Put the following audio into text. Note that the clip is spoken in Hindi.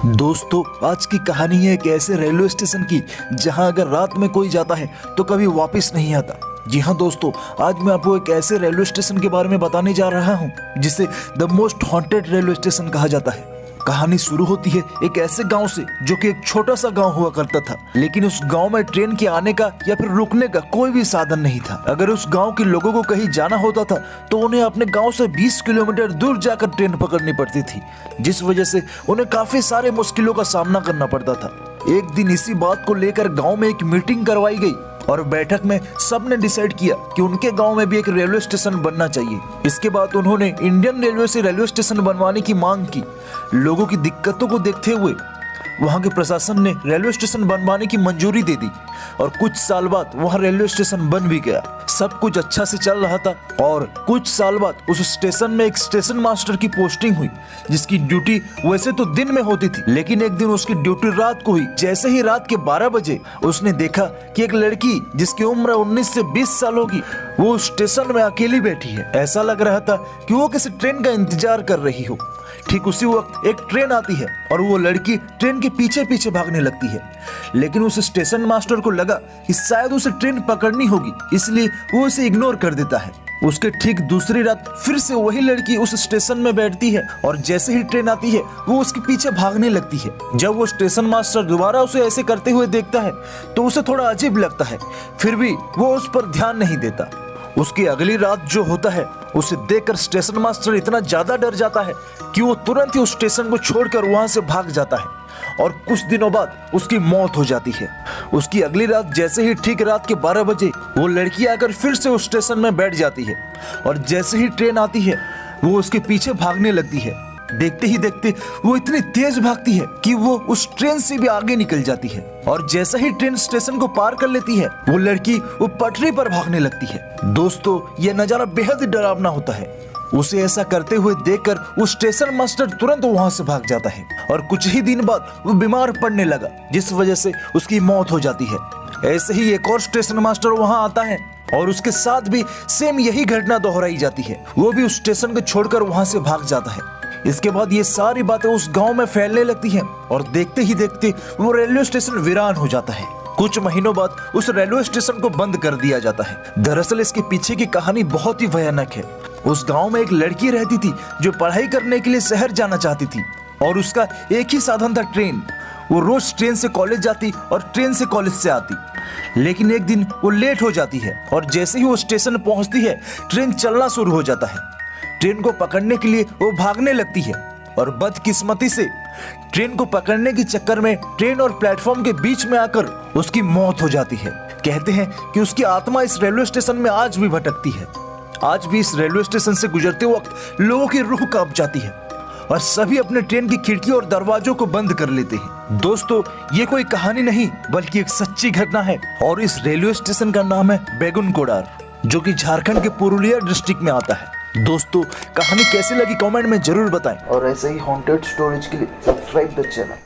दोस्तों, आज की कहानी है एक ऐसे रेलवे स्टेशन की जहां अगर रात में कोई जाता है तो कभी वापस नहीं आता। जी हाँ दोस्तों, आज मैं आपको एक ऐसे रेलवे स्टेशन के बारे में बताने जा रहा हूं जिसे the most haunted railway station कहा जाता है। कहानी शुरू होती है एक ऐसे गांव से जो कि एक छोटा सा गांव हुआ करता था, लेकिन उस गांव में ट्रेन के आने का या फिर रुकने का कोई भी साधन नहीं था। अगर उस गांव के लोगों को कहीं जाना होता था तो उन्हें अपने गांव से 20 किलोमीटर दूर जाकर ट्रेन पकड़नी पड़ती थी, जिस वजह से उन्हें काफी सारे मुश्किलों का सामना करना पड़ता था। एक दिन इसी बात को लेकर गांव में एक मीटिंग करवाई गई और बैठक में सबने डिसाइड किया कि उनके गांव में भी एक रेलवे स्टेशन बनना चाहिए। इसके बाद उन्होंने इंडियन रेलवे से रेलवे स्टेशन बनवाने की मांग की। लोगों की दिक्कतों को देखते हुए वहां के प्रशासन ने रेलवे स्टेशन बनवाने की मंजूरी दे दी और कुछ साल बाद वहां रेलवे स्टेशन बन भी गया। सब कुछ अच्छा से चल रहा था और कुछ साल बाद उस स्टेशन में एक स्टेशन मास्टर की पोस्टिंग हुई, जिसकी ड्यूटी वैसे तो दिन में होती थी, लेकिन एक दिन उसकी ड्यूटी रात को हुई। जैसे ही रात के 12 बजे उसने देखा कि एक लड़की जिसकी उम्र 19 से 20 साल होगी वो स्टेशन में अकेली बैठी है। ऐसा लग रहा था कि वो किसी ट्रेन का इंतजार कर रही हो। ठीक उसी वक्त एक ट्रेन आती है और वो लड़की ट्रेन के पीछे पीछे भागने लगती है, लेकिन उस स्टेशन मास्टर को लगा कि शायद उसे ट्रेन पकड़नी होगी, इसलिए वो उसे इग्नोर कर देता है। उसके ठीक दूसरी रात फिर से वही लड़की उस स्टेशन में बैठती है और जैसे ही ट्रेन आती है वो उसके पीछे भागने लगती है। जब वो स्टेशन मास्टर दोबारा उसे ऐसे करते हुए देखता है तो उसे थोड़ा अजीब लगता है, फिर भी वो उस पर ध्यान नहीं देता। उसकी अगली रात जो होता है उसे देखकर स्टेशन मास्टर इतना ज्यादा डर जाता है कि वो तुरंत ही उस स्टेशन को छोड़कर वहां से भाग जाता है और कुछ दिनों बाद उसकी मौत हो जाती है। उसकी अगली रात जैसे ही ठीक रात के 12 बजे वो लड़की आकर फिर से उस स्टेशन में बैठ जाती है और जैसे ही ट्रेन आती है वो उसके पीछे भागने लगती है। देखते ही देखते वो इतनी तेज भागती है कि वो उस ट्रेन से भी आगे निकल जाती है और जैसे ही ट्रेन स्टेशन को पार कर लेती है वो लड़की वो पटरी पर भागने लगती है। दोस्तों, ये नजारा बेहद डरावना होता है। उसे ऐसा करते हुए देखकर वो स्टेशन मास्टर तुरंत वहां से भाग जाता है और कुछ ही दिन बाद वो बीमार पड़ने लगा, जिस वजह से उसकी मौत हो जाती है। ऐसे ही एक और स्टेशन मास्टर वहां आता है और उसके साथ भी सेम यही घटना दोहराई जाती है। वो भी उस स्टेशन को छोड़कर वहां से भाग जाता है। इसके बाद ये सारी बातें उस गांव में फैलने लगती हैं और देखते ही देखते वो रेलवे स्टेशन वीरान हो जाता है। कुछ महीनों बाद उस रेलवे स्टेशन को बंद कर दिया जाता है। दरअसल इसके पीछे की कहानी बहुत ही भयानक है। उस गांव में एक लड़की रहती थी जो पढ़ाई करने के लिए शहर जाना चाहती थी और उसका एक ही साधन था ट्रेन। वो रोज ट्रेन से कॉलेज जाती और ट्रेन से कॉलेज से आती, लेकिन एक दिन वो लेट हो जाती है और जैसे ही वो स्टेशन पहुंचती है ट्रेन चलना शुरू हो जाता है। ट्रेन को पकड़ने के लिए वो भागने लगती है और बदकिस्मती से ट्रेन को पकड़ने के चक्कर में ट्रेन और प्लेटफॉर्म के बीच में आकर उसकी मौत हो जाती है। कहते हैं कि उसकी आत्मा इस रेलवे स्टेशन में आज भी भटकती है। आज भी इस रेलवे स्टेशन से गुजरते वक्त लोगों की रूह कांप जाती है और सभी अपने ट्रेन की खिड़की और दरवाजों को बंद कर लेते हैं। दोस्तों, ये कोई कहानी नहीं बल्कि एक सच्ची घटना है और इस रेलवे स्टेशन का नाम है बेगुनकोडार, जो कि झारखंड के पुरुलिया डिस्ट्रिक्ट में आता है। दोस्तों, कहानी कैसी लगी कमेंट में जरूर बताएं और ऐसे ही हॉन्टेड स्टोरीज के लिए सब्सक्राइब द चैनल।